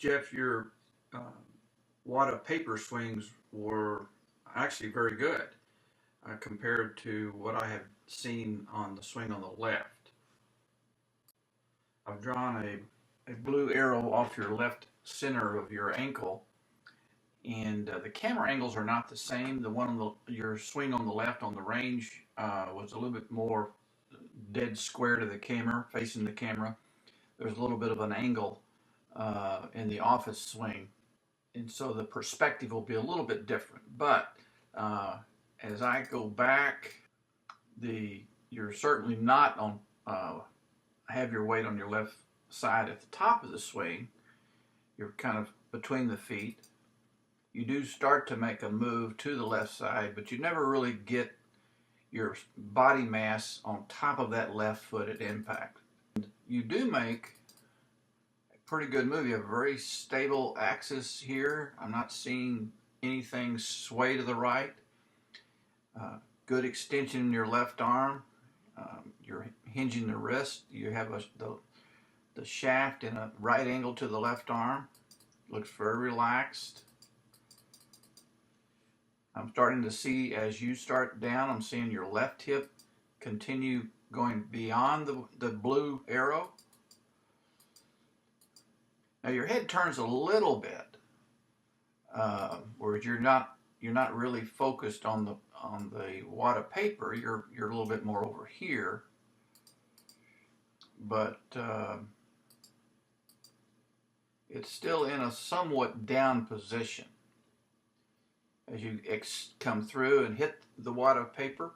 Jeff, your uh, wad of paper swings were actually very good compared to what I have seen on the swing on the left. I've drawn a blue arrow off your left center of your ankle, and the camera angles are not the same. The one on your swing on the left on the range was a little bit more dead square to the camera, facing the camera. There's a little bit of an angle in the office swing, and so the perspective will be a little bit different. But uh, as I go back, you're certainly not on have your weight on your left side at the top of the swing. You're kind of between the feet. You do start to make a move to the left side, but you never really get your body mass on top of that left foot at impact. You do make pretty good move. You have a very stable axis here. I'm not seeing anything sway to the right. Good extension in your left arm. You're hinging the wrist. You have the shaft in a right angle to the left arm. Looks very relaxed. I'm starting to see, as you start down, I'm seeing your left hip continue going beyond the blue arrow. Now your head turns a little bit, whereas you're not really focused on the wad of paper. You're a little bit more over here, but it's still in a somewhat down position. As you come through and hit the wad of paper,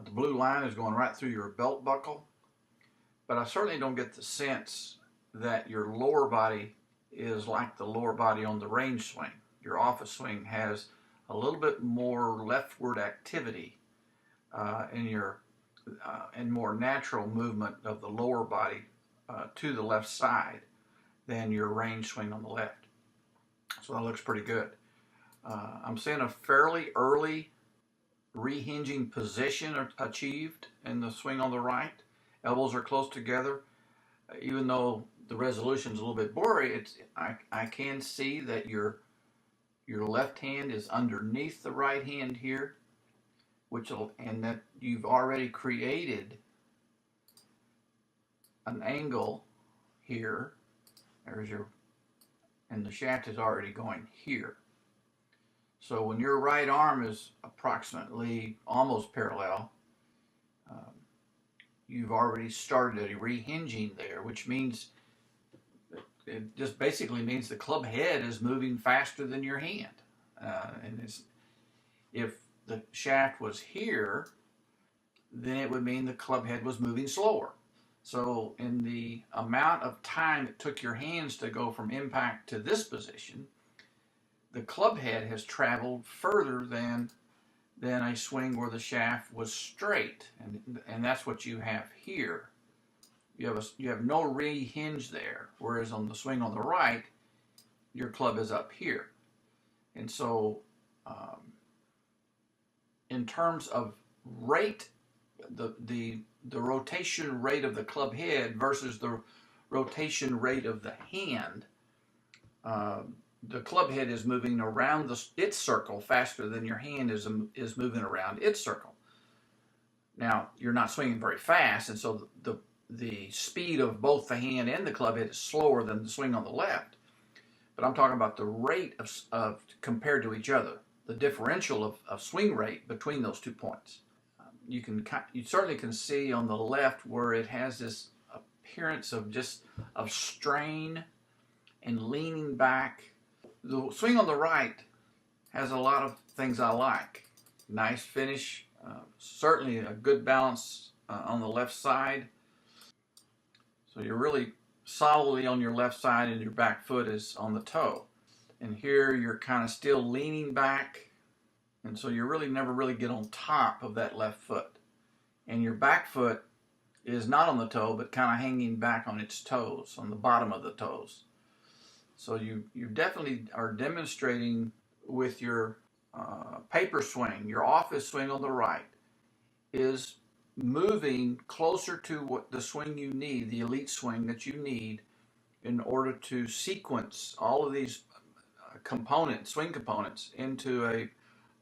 the blue line is going right through your belt buckle, but I certainly don't get the sense that your lower body is like the lower body on the range swing. Your office swing has a little bit more leftward activity in your and more natural movement of the lower body to the left side than your range swing on the left. So that looks pretty good. I'm seeing a fairly early rehinging position achieved in the swing on the right. Elbows are close together. Even though the resolution's a little bit blurry, I can see that your left hand is underneath the right hand here, and that you've already created an angle here. And the shaft is already going here. So when your right arm is approximately almost parallel, you've already started a rehinging there, which means it just basically means the club head is moving faster than your hand. If the shaft was here, then it would mean the club head was moving slower. So in the amount of time it took your hands to go from impact to this position, the club head has traveled further than a swing where the shaft was straight, and that's what you have here. You have no rehinge there, whereas on the swing on the right, your club is up here. And so, in terms of rate, the rotation rate of the club head versus the rotation rate of the hand, the club head is moving around its circle faster than your hand is moving around its circle. Now, you're not swinging very fast, and so the speed of both the hand and the club head is slower than the swing on the left. But I'm talking about the rate of compared to each other, the differential of swing rate between those 2 points. You certainly can see on the left where it has this appearance of strain and leaning back. The swing on the right has a lot of things I like. Nice finish, certainly a good balance on the left side. So you're really solidly on your left side and your back foot is on the toe. And here you're kind of still leaning back, and so you really never really get on top of that left foot. And your back foot is not on the toe, but kind of hanging back on its toes, on the bottom of the toes. So you definitely are demonstrating with your paper swing, your office swing on the right, is moving closer to what the swing you need, the elite swing that you need in order to sequence all of these components, swing components, into a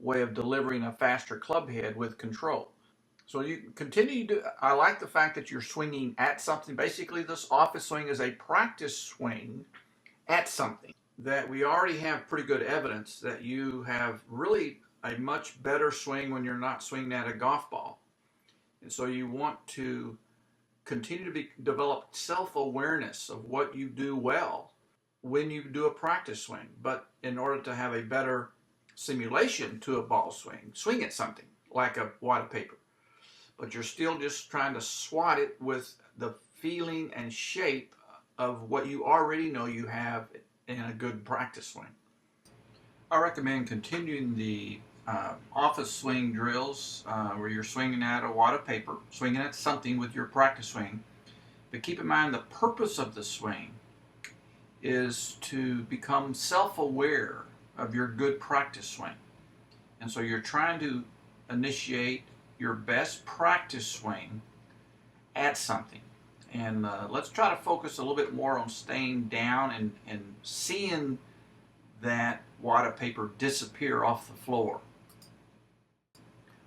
way of delivering a faster club head with control. So you continue to, I like the fact that you're swinging at something. Basically, this office swing is a practice swing at something that we already have pretty good evidence that you have really a much better swing when you're not swinging at a golf ball. And so you want to continue to develop self-awareness of what you do well when you do a practice swing. But in order to have a better simulation to a ball swing, swing at something like a wad of paper. But you're still just trying to swat it with the feeling and shape of what you already know you have in a good practice swing. I recommend continuing the office swing drills where you're swinging at a wad of paper, swinging at something with your practice swing. But keep in mind the purpose of the swing is to become self-aware of your good practice swing. And so you're trying to initiate your best practice swing at something. And let's try to focus a little bit more on staying down and seeing that wad of paper disappear off the floor.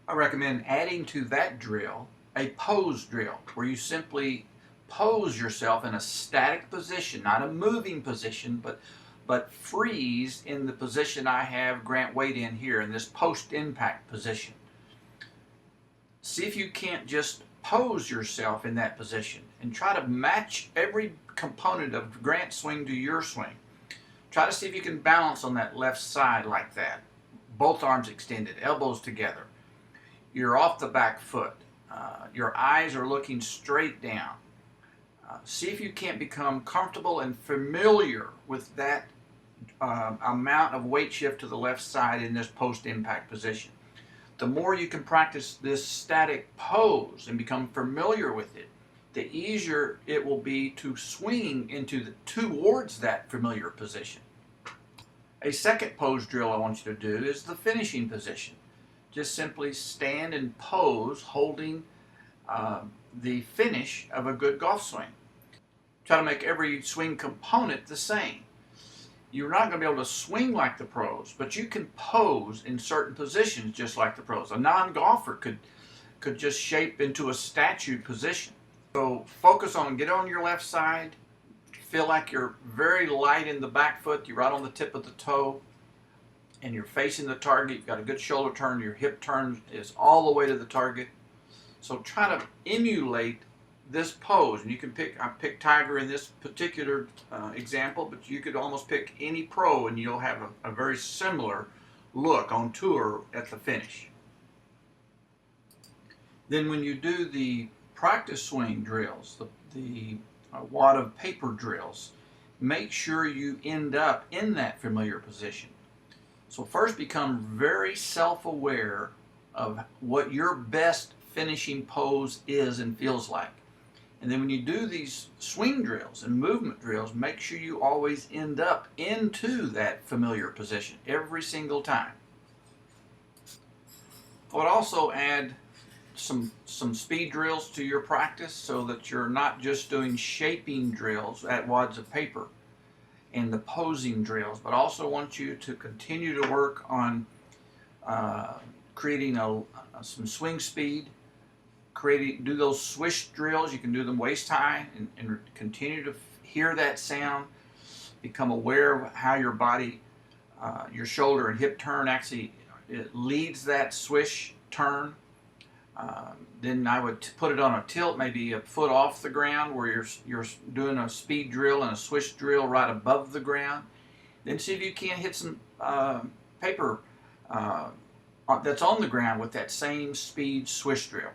I recommend adding to that drill a pose drill where you simply pose yourself in a static position, not a moving position, but freeze in the position I have Grant Wade in here, in this post-impact position. See if you can't just pose yourself in that position and try to match every component of Grant's swing to your swing. Try to see if you can balance on that left side like that. Both arms extended, elbows together. You're off the back foot. Your eyes are looking straight down. See if you can't become comfortable and familiar with that amount of weight shift to the left side in this post-impact position. The more you can practice this static pose and become familiar with it, the easier it will be to swing towards that familiar position. A second pose drill I want you to do is the finishing position. Just simply stand and pose holding the finish of a good golf swing. Try to make every swing component the same. You're not going to be able to swing like the pros, but you can pose in certain positions just like the pros. A non-golfer could just shape into a statue position. So focus on, get on your left side, feel like you're very light in the back foot, you're right on the tip of the toe, and you're facing the target. You've got a good shoulder turn, your hip turn is all the way to the target. So try to emulate this pose, and you can I picked Tiger in this particular example, but you could almost pick any pro and you'll have a very similar look on tour at the finish. Then when you do the practice swing drills, the wad of paper drills, make sure you end up in that familiar position. So first become very self-aware of what your best finishing pose is and feels like. And then when you do these swing drills and movement drills, make sure you always end up into that familiar position every single time. I would also add some speed drills to your practice so that you're not just doing shaping drills at wads of paper and the posing drills, but also want you to continue to work on creating some swing speed. Do those swish drills. You can do them waist high and continue to hear that sound. Become aware of how your body, your shoulder and hip turn actually it leads that swish turn. Then I would put it on a tilt, maybe a foot off the ground, where you're doing a speed drill and a swish drill right above the ground. Then see if you can't hit some paper that's on the ground with that same speed swish drill.